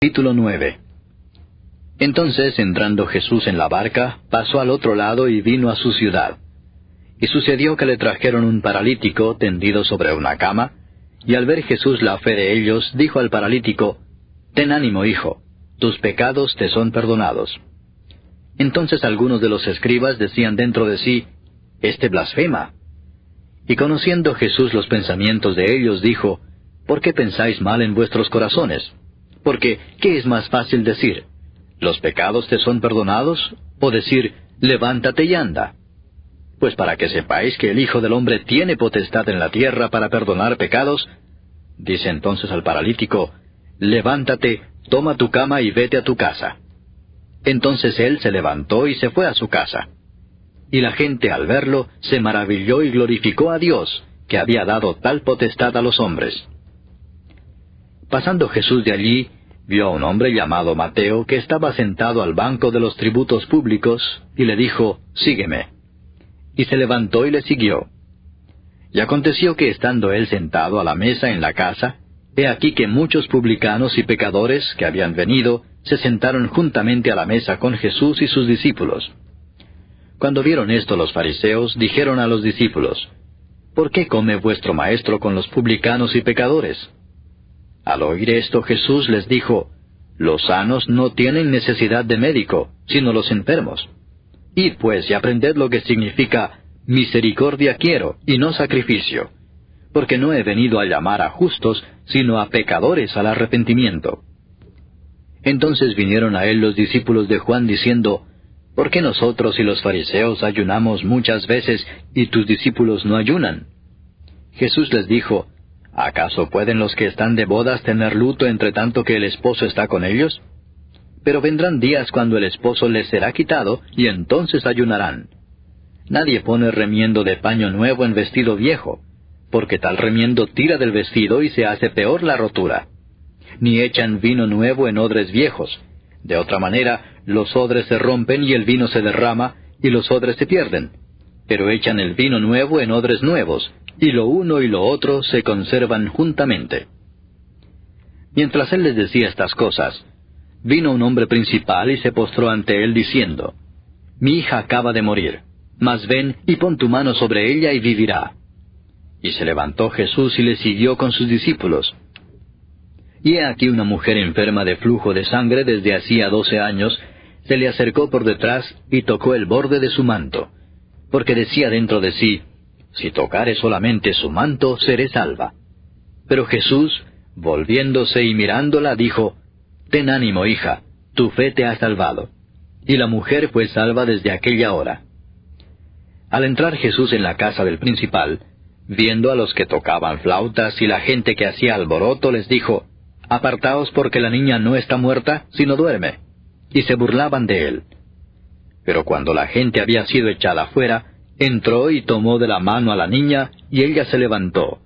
Capítulo 9. Entonces, entrando Jesús en la barca, pasó al otro lado y vino a su ciudad. Y sucedió que le trajeron un paralítico tendido sobre una cama, y al ver Jesús la fe de ellos, dijo al paralítico, «Ten ánimo, hijo, tus pecados te son perdonados». Entonces algunos de los escribas decían dentro de sí, «Este blasfema». Y conociendo Jesús los pensamientos de ellos, dijo, «¿Por qué pensáis mal en vuestros corazones? Porque, ¿qué es más fácil decir? ¿Los pecados te son perdonados? ¿O decir, levántate y anda? Pues para que sepáis que el Hijo del Hombre tiene potestad en la tierra para perdonar pecados, dice entonces al paralítico, levántate, toma tu cama y vete a tu casa. Entonces él se levantó y se fue a su casa. Y la gente al verlo se maravilló y glorificó a Dios, que había dado tal potestad a los hombres. Pasando Jesús de allí, vio a un hombre llamado Mateo que estaba sentado al banco de los tributos públicos, y le dijo, «Sígueme». Y se levantó y le siguió. Y aconteció que estando él sentado a la mesa en la casa, he aquí que muchos publicanos y pecadores que habían venido, se sentaron juntamente a la mesa con Jesús y sus discípulos. Cuando vieron esto los fariseos, dijeron a los discípulos, «¿Por qué come vuestro maestro con los publicanos y pecadores?» Al oír esto Jesús les dijo, «Los sanos no tienen necesidad de médico, sino los enfermos. Id pues y aprended lo que significa, misericordia quiero, y no sacrificio, porque no he venido a llamar a justos, sino a pecadores al arrepentimiento». Entonces vinieron a él los discípulos de Juan diciendo, «¿Por qué nosotros y los fariseos ayunamos muchas veces, y tus discípulos no ayunan?» Jesús les dijo, ¿acaso pueden los que están de bodas tener luto entre tanto que el esposo está con ellos? Pero vendrán días cuando el esposo les será quitado, y entonces ayunarán. Nadie pone remiendo de paño nuevo en vestido viejo, porque tal remiendo tira del vestido y se hace peor la rotura. Ni echan vino nuevo en odres viejos. De otra manera, los odres se rompen y el vino se derrama, y los odres se pierden. Pero echan el vino nuevo en odres nuevos, y lo uno y lo otro se conservan juntamente. Mientras él les decía estas cosas, vino un hombre principal y se postró ante él diciendo, «Mi hija acaba de morir, mas ven y pon tu mano sobre ella y vivirá». Y se levantó Jesús y le siguió con sus discípulos. Y he aquí una mujer enferma de flujo de sangre desde hacía 12 años, se le acercó por detrás y tocó el borde de su manto, porque decía dentro de sí, «Si tocare solamente su manto, seré salva». Pero Jesús, volviéndose y mirándola, dijo, «Ten ánimo, hija, tu fe te ha salvado». Y la mujer fue salva desde aquella hora. Al entrar Jesús en la casa del principal, viendo a los que tocaban flautas y la gente que hacía alboroto, les dijo, «Apartaos porque la niña no está muerta, sino duerme». Y se burlaban de él. Pero cuando la gente había sido echada fuera, entró y tomó de la mano a la niña, y ella se levantó.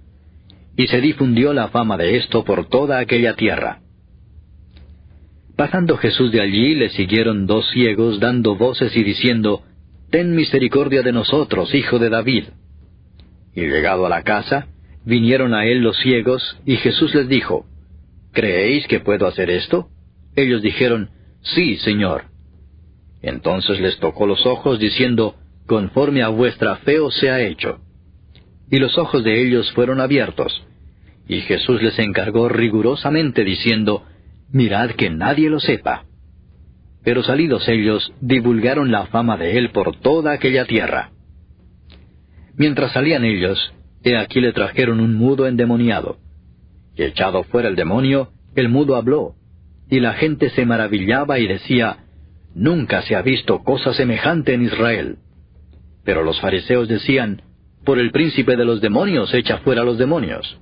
Y se difundió la fama de esto por toda aquella tierra. Pasando Jesús de allí, le siguieron 2 ciegos, dando voces y diciendo, «Ten misericordia de nosotros, hijo de David». Y llegado a la casa, vinieron a él los ciegos, y Jesús les dijo, «¿Creéis que puedo hacer esto?» Ellos dijeron, «Sí, Señor». Entonces les tocó los ojos, diciendo, «Conforme a vuestra fe os sea hecho». Y los ojos de ellos fueron abiertos. Y Jesús les encargó rigurosamente, diciendo, «Mirad que nadie lo sepa». Pero salidos ellos, divulgaron la fama de él por toda aquella tierra. Mientras salían ellos, he aquí le trajeron un mudo endemoniado. Y echado fuera el demonio, el mudo habló, y la gente se maravillaba y decía, «Nunca se ha visto cosa semejante en Israel». Pero los fariseos decían, «Por el príncipe de los demonios echa fuera los demonios».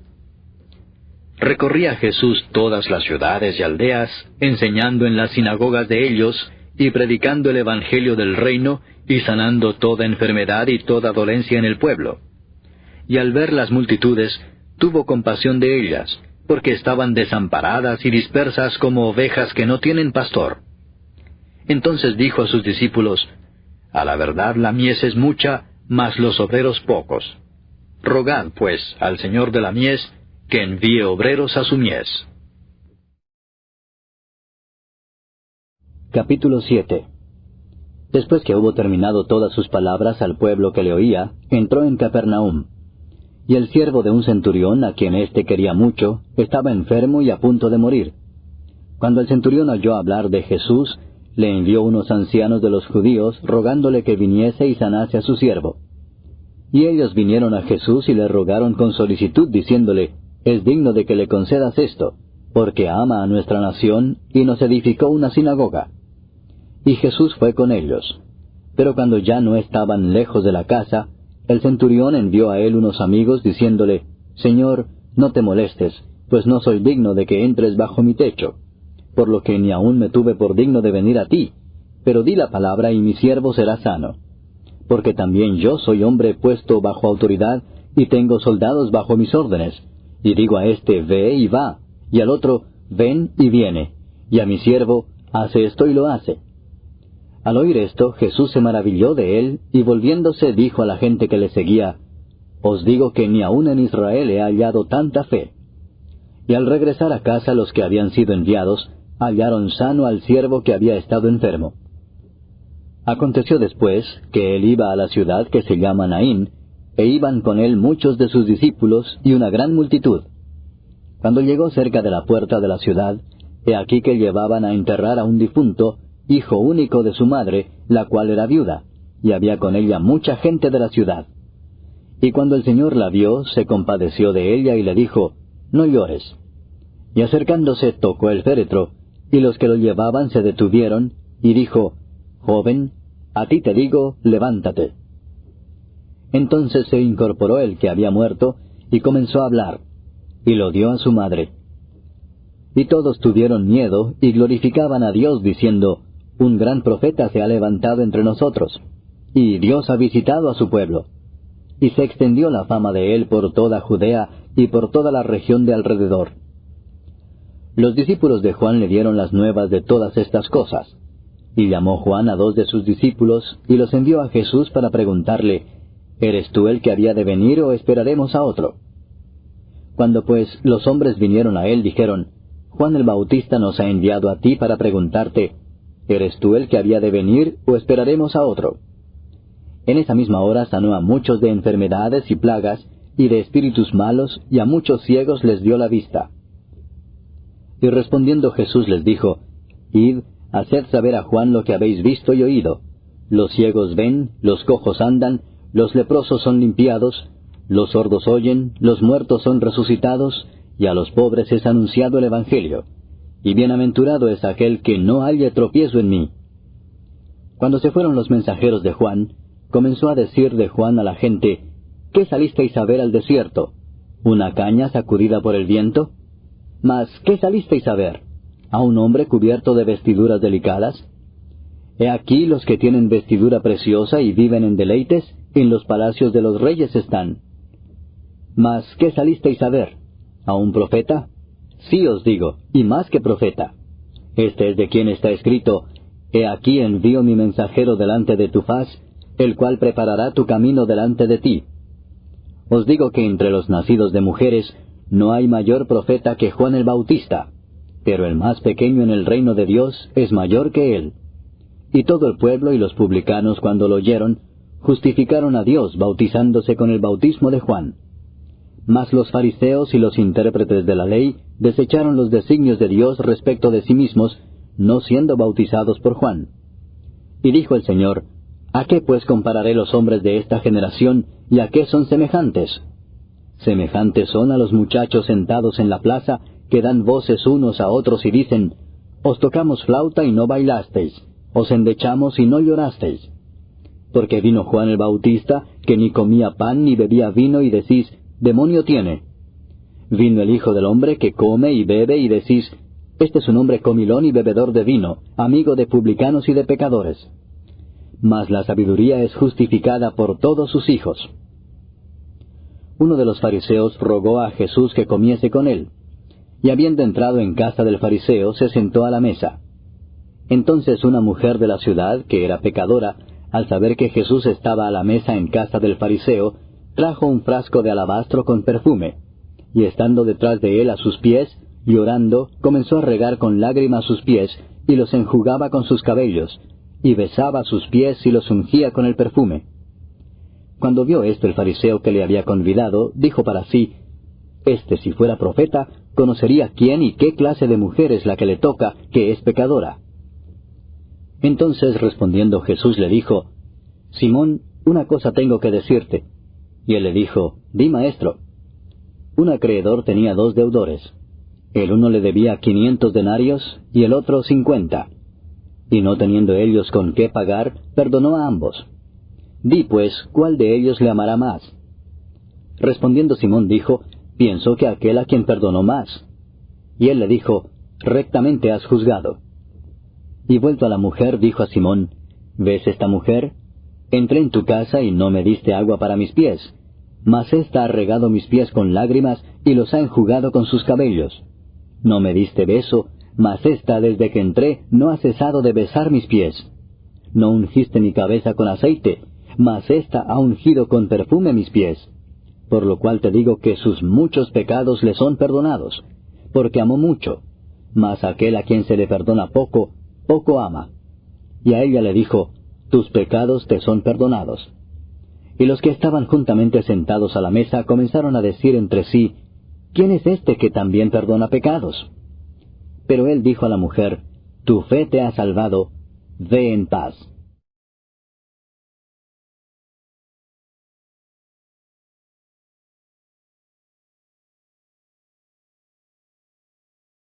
Recorría Jesús todas las ciudades y aldeas, enseñando en las sinagogas de ellos, y predicando el evangelio del reino, y sanando toda enfermedad y toda dolencia en el pueblo. Y al ver las multitudes, tuvo compasión de ellas, porque estaban desamparadas y dispersas como ovejas que no tienen pastor. Entonces dijo a sus discípulos, «A la verdad la mies es mucha, mas los obreros pocos. Rogad, pues, al Señor de la mies, que envíe obreros a su mies». Capítulo 7. Después que hubo terminado todas sus palabras al pueblo que le oía, entró en Capernaum. Y el siervo de un centurión, a quien éste quería mucho, estaba enfermo y a punto de morir. Cuando el centurión oyó hablar de Jesús, le envió unos ancianos de los judíos, rogándole que viniese y sanase a su siervo. Y ellos vinieron a Jesús y le rogaron con solicitud, diciéndole, «Es digno de que le concedas esto, porque ama a nuestra nación, y nos edificó una sinagoga». Y Jesús fue con ellos. Pero cuando ya no estaban lejos de la casa, el centurión envió a él unos amigos, diciéndole, «Señor, no te molestes, pues no soy digno de que entres bajo mi techo, por lo que ni aun me tuve por digno de venir a ti, pero di la palabra y mi siervo será sano. Porque también yo soy hombre puesto bajo autoridad, y tengo soldados bajo mis órdenes, y digo a este, ve y va, y al otro, ven y viene, y a mi siervo, hace esto y lo hace». Al oír esto, Jesús se maravilló de él, y volviéndose dijo a la gente que le seguía, «Os digo que ni aun en Israel he hallado tanta fe». Y al regresar a casa los que habían sido enviados, hallaron sano al siervo que había estado enfermo. Aconteció después que él iba a la ciudad que se llama Naín, e iban con él muchos de sus discípulos y una gran multitud. Cuando llegó cerca de la puerta de la ciudad, he aquí que llevaban a enterrar a un difunto, hijo único de su madre, la cual era viuda, y había con ella mucha gente de la ciudad. Y cuando el Señor la vio, se compadeció de ella y le dijo, «No llores». Y acercándose tocó el féretro, y los que lo llevaban se detuvieron, y dijo, «Joven, a ti te digo, levántate». Entonces se incorporó el que había muerto, y comenzó a hablar, y lo dio a su madre. Y todos tuvieron miedo, y glorificaban a Dios, diciendo, «Un gran profeta se ha levantado entre nosotros, y Dios ha visitado a su pueblo». Y se extendió la fama de él por toda Judea y por toda la región de alrededor. Los discípulos de Juan le dieron las nuevas de todas estas cosas. Y llamó Juan a 2 de sus discípulos, y los envió a Jesús para preguntarle, «¿Eres tú el que había de venir, o esperaremos a otro?» Cuando pues los hombres vinieron a él, dijeron, «Juan el Bautista nos ha enviado a ti para preguntarte, ¿eres tú el que había de venir, o esperaremos a otro?» En esa misma hora sanó a muchos de enfermedades y plagas, y de espíritus malos, y a muchos ciegos les dio la vista. Y respondiendo Jesús les dijo, «Id, haced saber a Juan lo que habéis visto y oído. Los ciegos ven, los cojos andan, los leprosos son limpiados, los sordos oyen, los muertos son resucitados, y a los pobres es anunciado el Evangelio. Y bienaventurado es aquel que no halle tropiezo en mí». Cuando se fueron los mensajeros de Juan, comenzó a decir de Juan a la gente, «¿Qué salisteis a ver al desierto? ¿Una caña sacudida por el viento? Mas, ¿qué salisteis a ver? ¿A un hombre cubierto de vestiduras delicadas? He aquí los que tienen vestidura preciosa y viven en deleites, en los palacios de los reyes están. Mas, ¿qué salisteis a ver? ¿A un profeta? Sí os digo, y más que profeta. Este es de quien está escrito, He aquí envío mi mensajero delante de tu faz, el cual preparará tu camino delante de ti. Os digo que entre los nacidos de mujeres no hay mayor profeta que Juan el Bautista, pero el más pequeño en el reino de Dios es mayor que él. Y todo el pueblo y los publicanos, cuando lo oyeron, justificaron a Dios bautizándose con el bautismo de Juan. Mas los fariseos y los intérpretes de la ley desecharon los designios de Dios respecto de sí mismos, no siendo bautizados por Juan. Y dijo el Señor, ¿a qué pues compararé los hombres de esta generación, y a qué son semejantes? Semejantes son a los muchachos sentados en la plaza, que dan voces unos a otros y dicen, Os tocamos flauta y no bailasteis, os endechamos y no llorasteis. Porque vino Juan el Bautista, que ni comía pan ni bebía vino, y decís, Demonio tiene. Vino el Hijo del Hombre, que come y bebe, y decís, Este es un hombre comilón y bebedor de vino, amigo de publicanos y de pecadores. Mas la sabiduría es justificada por todos sus hijos. Uno de los fariseos rogó a Jesús que comiese con él, y habiendo entrado en casa del fariseo, se sentó a la mesa. Entonces una mujer de la ciudad, que era pecadora, al saber que Jesús estaba a la mesa en casa del fariseo, trajo un frasco de alabastro con perfume, y estando detrás de él a sus pies, llorando, comenzó a regar con lágrimas sus pies, y los enjugaba con sus cabellos, y besaba sus pies y los ungía con el perfume. Cuando vio esto el fariseo que le había convidado, dijo para sí, «Este, si fuera profeta, conocería quién y qué clase de mujer es la que le toca, que es pecadora». Entonces respondiendo Jesús le dijo, «Simón, una cosa tengo que decirte». Y él le dijo, «Di, maestro». Un acreedor tenía 2 deudores. El uno le debía 500 denarios y el otro 50. Y no teniendo ellos con qué pagar, perdonó a ambos. Di pues, ¿cuál de ellos le amará más? Respondiendo Simón dijo, «Pienso que aquel a quien perdonó más». Y él le dijo, «Rectamente has juzgado». Y vuelto a la mujer, dijo a Simón, «¿Ves esta mujer? Entré en tu casa y no me diste agua para mis pies, mas ésta ha regado mis pies con lágrimas y los ha enjugado con sus cabellos. No me diste beso, mas ésta desde que entré no ha cesado de besar mis pies. No ungiste mi cabeza con aceite, mas ésta ha ungido con perfume mis pies. Por lo cual te digo que sus muchos pecados le son perdonados, porque amó mucho, mas aquel a quien se le perdona poco, poco ama». Y a ella le dijo, «Tus pecados te son perdonados». Y los que estaban juntamente sentados a la mesa comenzaron a decir entre sí, «¿Quién es este que también perdona pecados?». Pero él dijo a la mujer, «Tu fe te ha salvado, ve en paz».